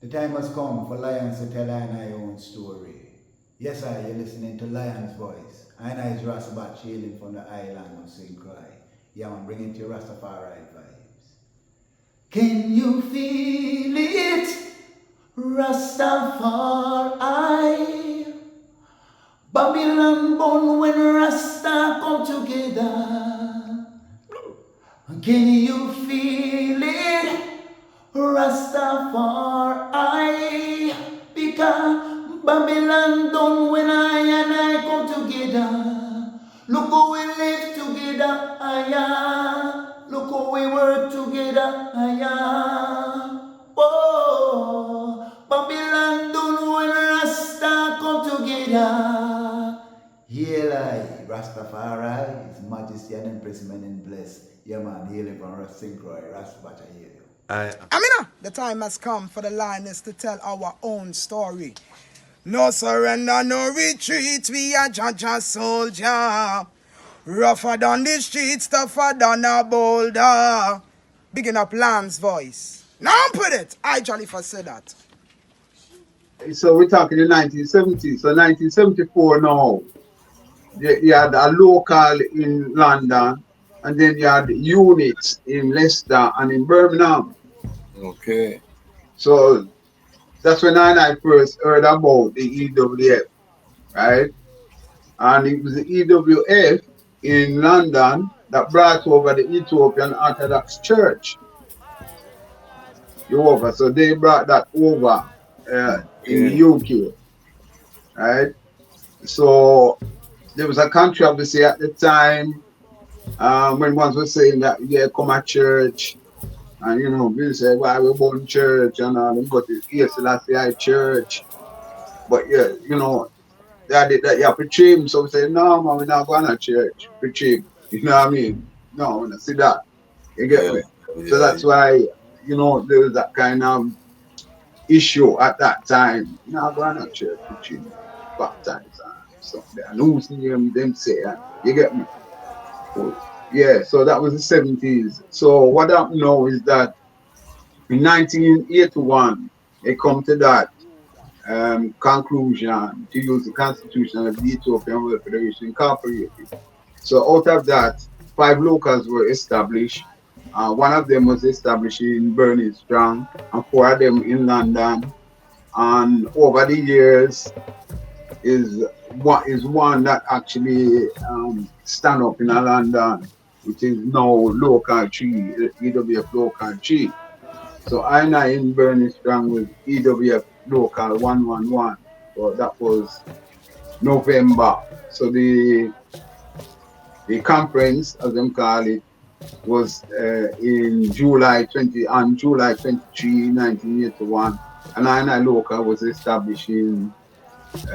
The time has come for Lions to tell I and I own story. Yes, you're listening to Lion's voice. I and I is Ras Bat hailing from the island of St. Croix. Yeah, I'm bringing to you Ras Tafari vibes. Can you feel it? Rastafari. Babylon born when Rasta come together. Can you feel it? Rastafari, because Babylon done when I and I come together. Look how we live together, Look how we work together, Oh, Babylon done when Rasta come together. Hail I, Rastafari, His Majesty and Impressment and bless. Yeah man, hailing from St. Croix, Rastafari, hail you. Amina, the time has come for the lioness to tell our own story. No surrender, no retreat, we are Jaja soldier. Rougher than the streets, tougher than a boulder. Bigging up Lamb's voice. Now put it, I jolly for say that. So we're talking the 1970s. So 1974 now, you had a local in London, and then you had units in Leicester and in Birmingham. Okay. So that's when I first heard about the EWF, right? And it was the EWF in London that brought over the Ethiopian Orthodox Church. So they brought that over in the UK, right? So there was a controversy at the time when ones were saying that, yeah, come at church. And, you know, we say, why we born church and all, but it's ESLACI church. But, yeah, you know, that you have to trim. So we say, no, man, we're not going to church. We trim. You know what I mean? No, we don't see that. You get me? Yeah. So that's why, you know, there was that kind of issue at that time. Not going to church. We trim. Baptize and stuff there. And who's them say that? You get me? So, yeah, so that was the 70s. So what happened now is that in 1981, they come to that conclusion to use the Constitution of the Ethiopian World Federation Incorporated. So out of that, 5 locals were established. One of them was established in Burning Strong, and 4 of them in London. And over the years is one that actually stand up in London, which is now local 3, EWF local 3. So I in Burning Strong with EWF local 111. So that was November. So the conference, as them call it, was in July 23, 1981. And I local was established in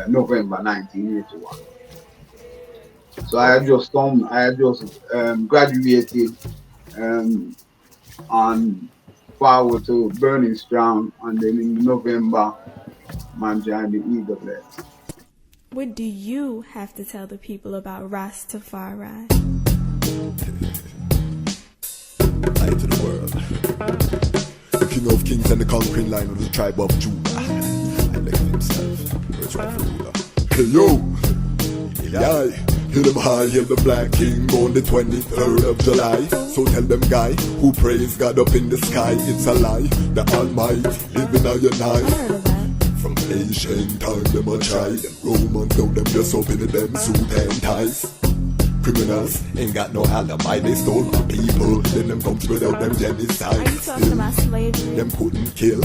November 1981. So I had just graduated and forward to Burning Strong, and then in November, man joined the EWF. What do you have to tell the people about Ras Tafari? Light to the world. The king of kings and the conquering line of the tribe of Judah. Elect himself. Hey yo! Yeah. Hear them high, hear the black king on the 23rd of July. So tell them guy, who praise God up in the sky, it's a lie. The Almighty living on your night. From ancient time them a try. Them Romans know them just open them suit and ties. Criminals ain't got no alibi, they stole my people. Then them come without them genocide. Are you talking about slavery? Them couldn't kill.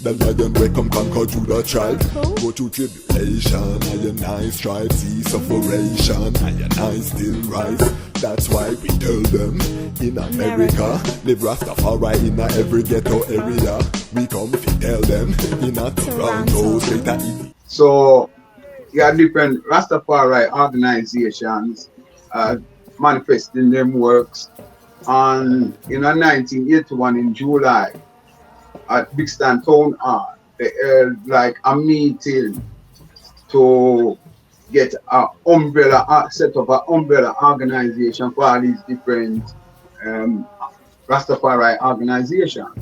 The lion will come conquer Judah tribe. Go through tribulation, and I strive, see sufferation, and I still rise. That's why we tell them in America, live Rastafari in every ghetto area. We come to tell them in a Toronto, straight to Italy. So you have different Rastafari organizations manifesting them works. And in 1981 in July, at Big Stand Town Hall, they held like a meeting to get a set up an umbrella organization for all these different Rastafari organizations.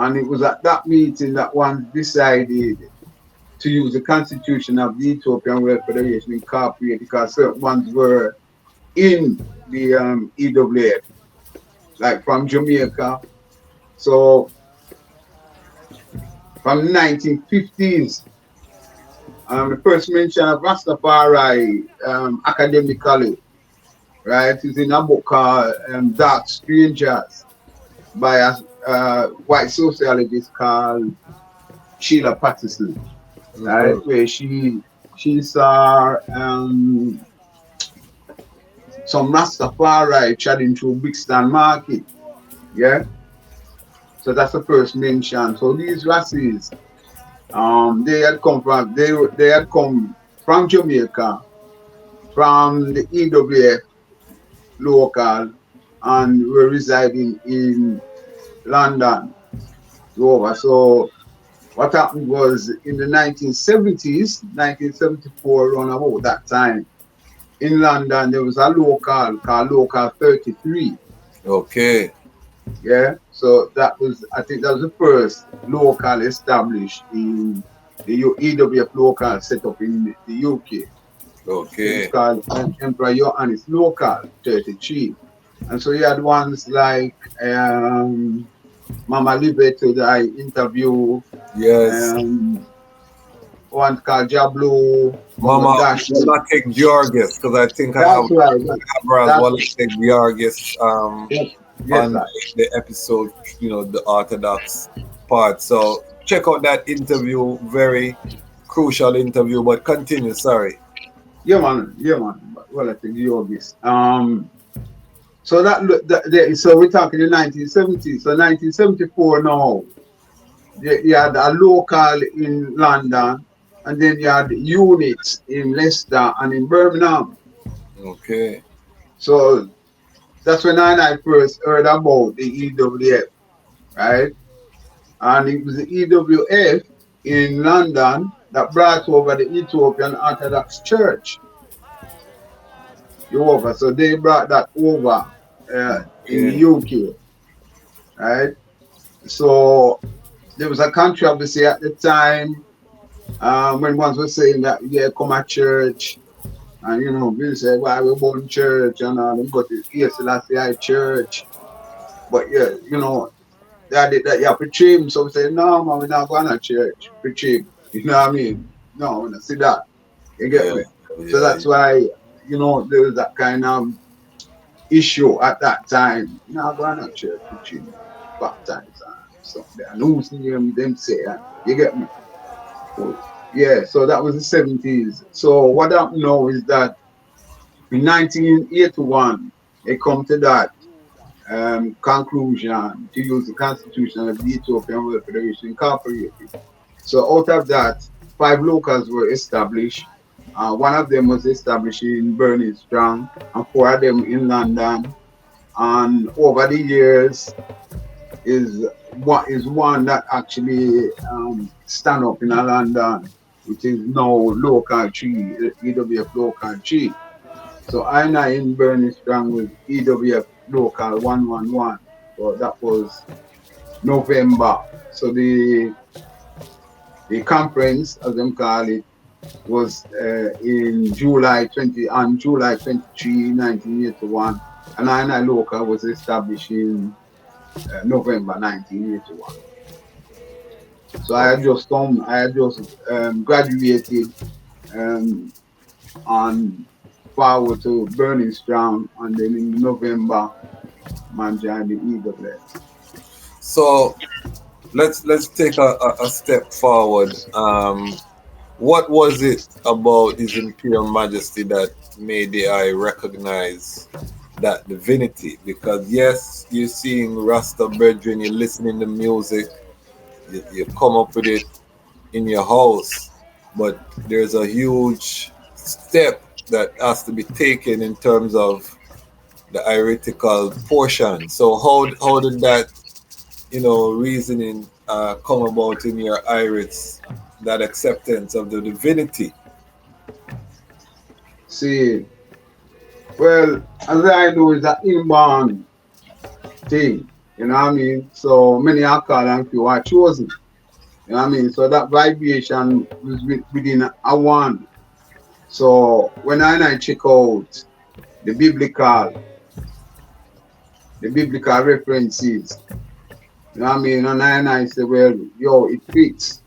And it was at that meeting that one decided to use the constitution of the Ethiopian World Federation Incorporated because certain ones were in the EWF, like from Jamaica. So from the 1950s, the first mention of Rastafari academically, right, is in a book called Dark Strangers by a white sociologist called Sheila Patterson, right, where she saw some Rastafari chatting through Brixton Market, yeah. So that's the first mention. So these Rassis, they had come from Jamaica, from the EWF local, and were residing in London. So what happened was in the 1970s, 1974, around about that time, in London there was a local called Local 33. Okay. Yeah, so that was, I think that was the first local established in the EWF local set up in the UK. Okay. It's called Emperor Johannes Local 33. And so you had ones like Mama Liberty that I interview. Yes. One called Jablo. Mama take Georgis, because I think I have take Georgis on the episode, the Orthodox part. So check out that interview, very crucial interview, but continue, sorry. Yeah man. Well, I think Georgis. So so we're talking the 1970s. So 1974 now, you had a local in London, and then you had units in Leicester and in Birmingham. Okay. So that's when I first heard about the EWF, right? And it was the EWF in London that brought over the Ethiopian Orthodox Church. So they brought that over in the UK, right? So there was a controversy at the time when ones were saying that, come at church. And we say, why we born church and all, but it's Selassie church. But that you have to trim. So we say, no man, we're not going to church. We trim. You know what I mean? No, we don't see that. You get me? So that's why, there was that kind of issue at that time. Not going to church, we trim. Baptize and stuff there. And who's them say, you get me? Yeah, so that was the 70s. So what happened now is that in 1981, it come to that conclusion to use the constitution of the Ethiopian World Federation Incorporated. So out of that, 5 locals were established. One of them was established in Burning Strong, and 4 of them in London. And over the years is one that actually stand up in London, which is now Local 3, EWF Local 3. So I in Burning Strong with EWF Local 111. So that was November. So the conference, as them call it, was in July 23, 1981. And I Local was established in November 1981. So I had just graduated on forward to Burning Strong, and then in November, man joined the EWF. So let's take a step forward. What was it about His Imperial Majesty that made the eye recognize that divinity? Because yes, you're seeing Rasta brethren, you're listening to music, you come up with it in your house, but there's a huge step that has to be taken in terms of the heretical portion. So how did that reasoning come about in your irids, that acceptance of the divinity? See, well, as I know, it's an inborn thing, You know what I mean? So many are called and few are chosen. You know what I mean? So that vibration was within a one. So when I check out the biblical references, you know what I mean? And I say, well, yo, it fits.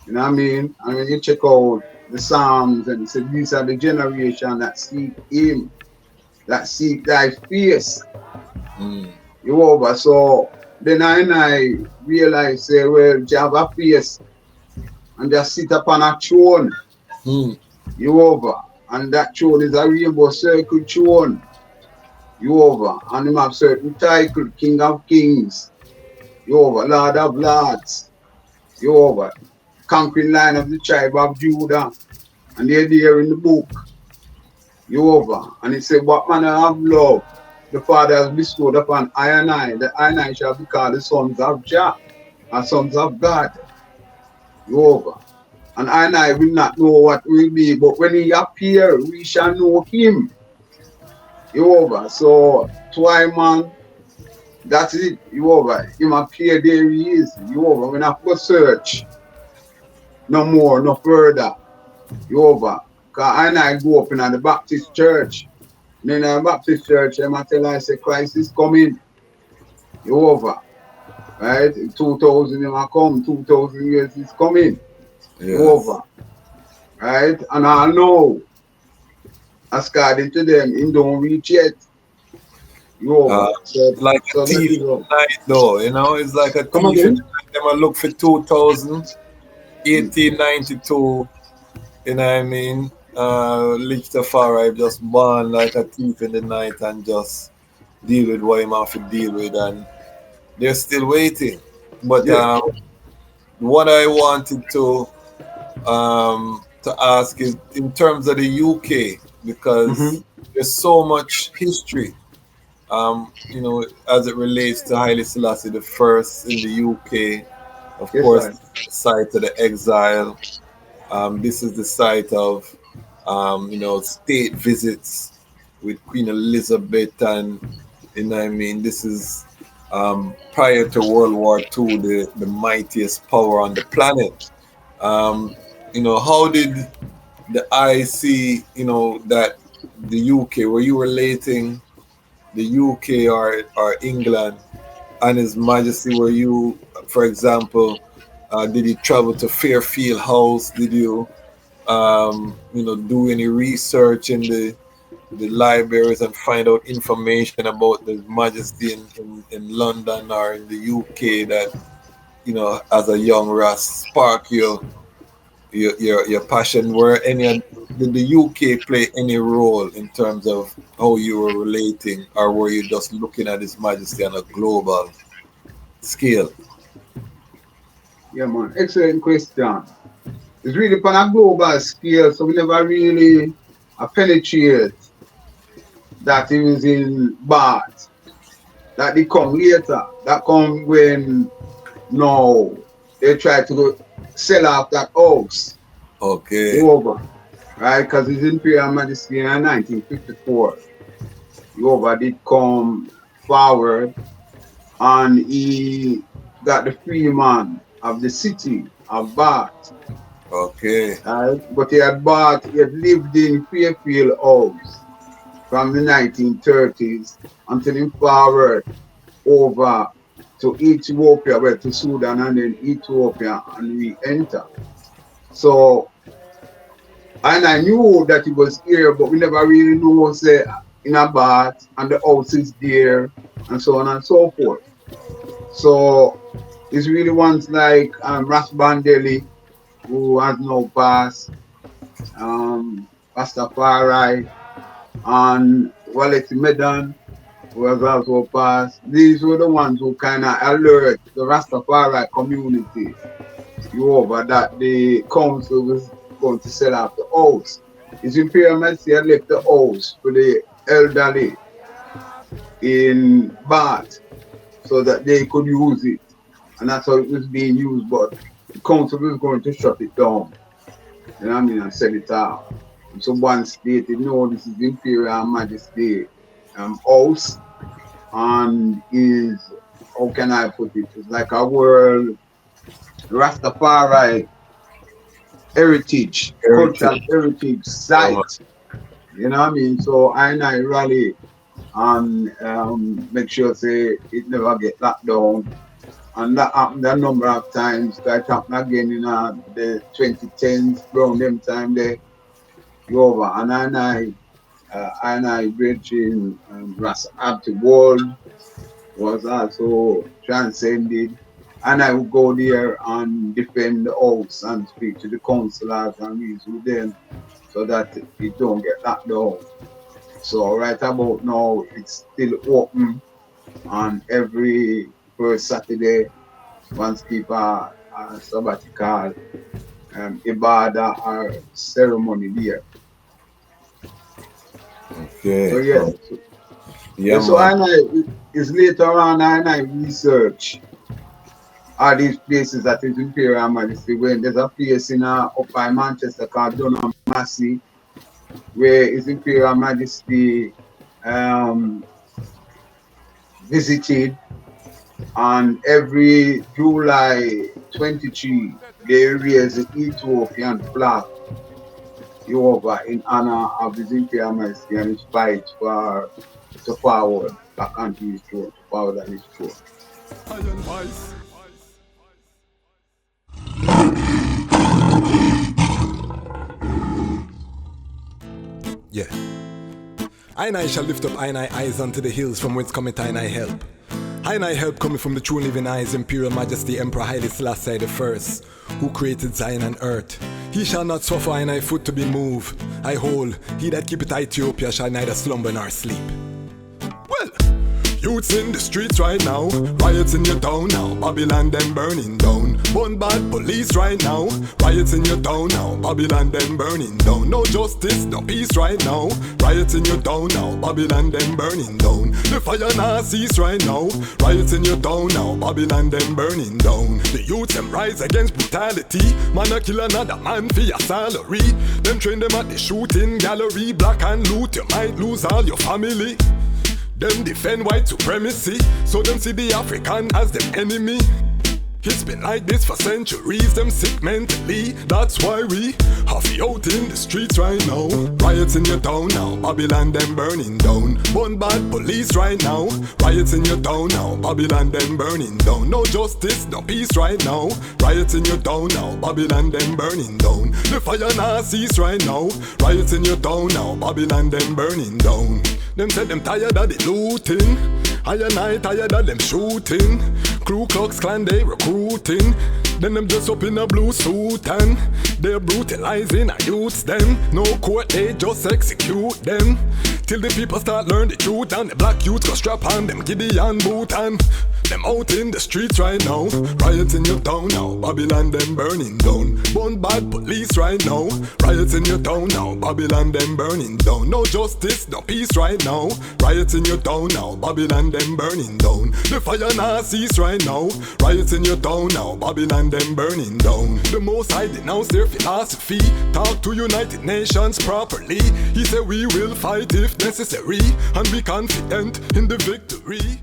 You know what I mean? And when you check out the Psalms and say these are the generation that seek him, that seek thy face. You over. So then I realize say, well, you have a face and just sit upon a throne. You over. And that throne is a rainbow circle throne. You over. And him have certain title, King of Kings. You over. Lord of Lords. You over. Conquering line of the tribe of Judah. And they're there in the book. You over. And it said, what manner of love the Father has bestowed upon I and I, that I and I shall be called the sons of Jah, or sons of God. You over. And I will not know what will be, but when he appear, we shall know him. You over. So, try man, that's it. You over. Him appear, there he is. You over. We not go search. No more, no further. You over. Because I go up in the Baptist church. And in the Baptist church, I tell I say Christ is coming. You over. Right? In 2000 he will come, 2000 years is coming. Yes. You over. Right? And I know, according to them, he don't reach yet. You over. Like a thief in the night though, you know, it's like a thief in the night. Them look for 2000, 1892, you know what I mean? Ras Tafari just born like a thief in the night and just deal with what he have to deal with, and they're still waiting. But what I wanted to ask is in terms of the UK, because there's so much history, you know, as it relates to Haile Selassie the First in the UK. Of course, the site of the exile. This is the site of you know, state visits with Queen Elizabeth, and you know what I mean, this is prior to World War II, the mightiest power on the planet. You know, how did the I see, you know, that the UK, were you relating the UK or England and His Majesty? Were you, for example, did you travel to Fairfield House? Did you you know, do any research in the libraries and find out information about the Majesty in London or in the UK that, you know, as a young Ras spark your passion? Did the UK play any role in terms of how you were relating, or were you just looking at His Majesty on a global scale? Yeah, man. Excellent question. It's really upon a global scale, so we never really penetrate that he was in Bath. That they come later. That come when no, they try to sell off that house. Okay. Over. Right? Because His Imperial Majesty in 1954. Over did come forward and he got the free man of the city of Bath. Okay. But he had lived in Fairfield House from the 1930s until he forward over to Ethiopia, well, to Sudan and then Ethiopia, and we enter. So, and I knew that he was here, but we never really knew, say, in a Bath, and the house is there, and so on and so forth. So, it's really ones like Ras Bandeli, who has now passed, Ras Tafari, and Wallet Medan, who has also passed. These were the ones who kind of alert the Rastafari community over that the council was going to sell out the house. His Imperial Majesty had left the house for the elderly in Bath so that they could use it. And that's how it was being used, but the council was going to shut it down. You know what I mean? And sell it out. And so one stated, no, this is Imperial Majesty house and is how can I put it? It's like a world Ras Tafari heritage, cultural heritage site. You know what I mean? So I rally and make sure say it never get locked down. And that happened a number of times. That happened again in the 2010s, around them time they go over. And I bridging Ras Abti World was also transcended. And I would go there and defend the house and speak to the councillors and meet with them so that it don't get locked down. So right about now, it's still open on every first Saturday. Once keep a sabbatical ibadah or ceremony there. Okay. So yes. So it's later on I research all these places that is Imperial Majesty. When there's a place in up by Manchester called Dunham Massey, where His Imperial Majesty visited, and every July 23 they raise the Ethiopian flag over in honor of His Imperial Majesty and his fight to forward back onto his throne, to forward on his throne. Yeah. I shall lift up I eyes unto the hills from whence cometh I help. I help coming from the true and living eyes, Imperial Majesty Emperor Haile Selassie the First, who created Zion and earth. He shall not suffer I foot to be moved. I hold, he that keepeth Ethiopia shall neither slumber nor sleep. Well, youths in the streets right now, riots in your town now, Babylon them burning down. One bad police right now, riots in your town now, Babylon them burning down. No justice, no peace right now, riots in your town now, Babylon them burning down. The fire not cease right now, riots in your town now, Babylon them burning down. The youths them rise against brutality, man a kill another man for your salary. Them train them at the shooting gallery, black and loot, you might lose all your family. Them defend white supremacy, so them see the African as them enemy. It's been like this for centuries, them sick mentally. That's why we have you out in the streets right now. Riots in your town now, Babylon them burning down. One bad police right now, riots in your town now, Babylon them burning down. No justice, no peace right now, riots in your town now, Babylon them burning down. The fire not cease right now, riots in your town now, Babylon them burning down. Them said them tired of the looting, I tired of them shooting. Ku Klux Klan they recruiting, then them dress up in a blue suit and they're brutalizing our youths them. No court, they just execute them till the people start learn the truth, and the black youth go strap on them Gideon boot and them out in the streets right now. Riots in your town now, Babylon them burning down. One bad police right now, riots in your town now, Babylon them burning down. No justice, no peace right now, riots in your town now, Babylon them burning down. The fire not cease right now, riots in your town now, Babylon them burning down. The Most High denounce their philosophy, talk to United Nations properly. He said we will fight if necessary, and be confident in the victory.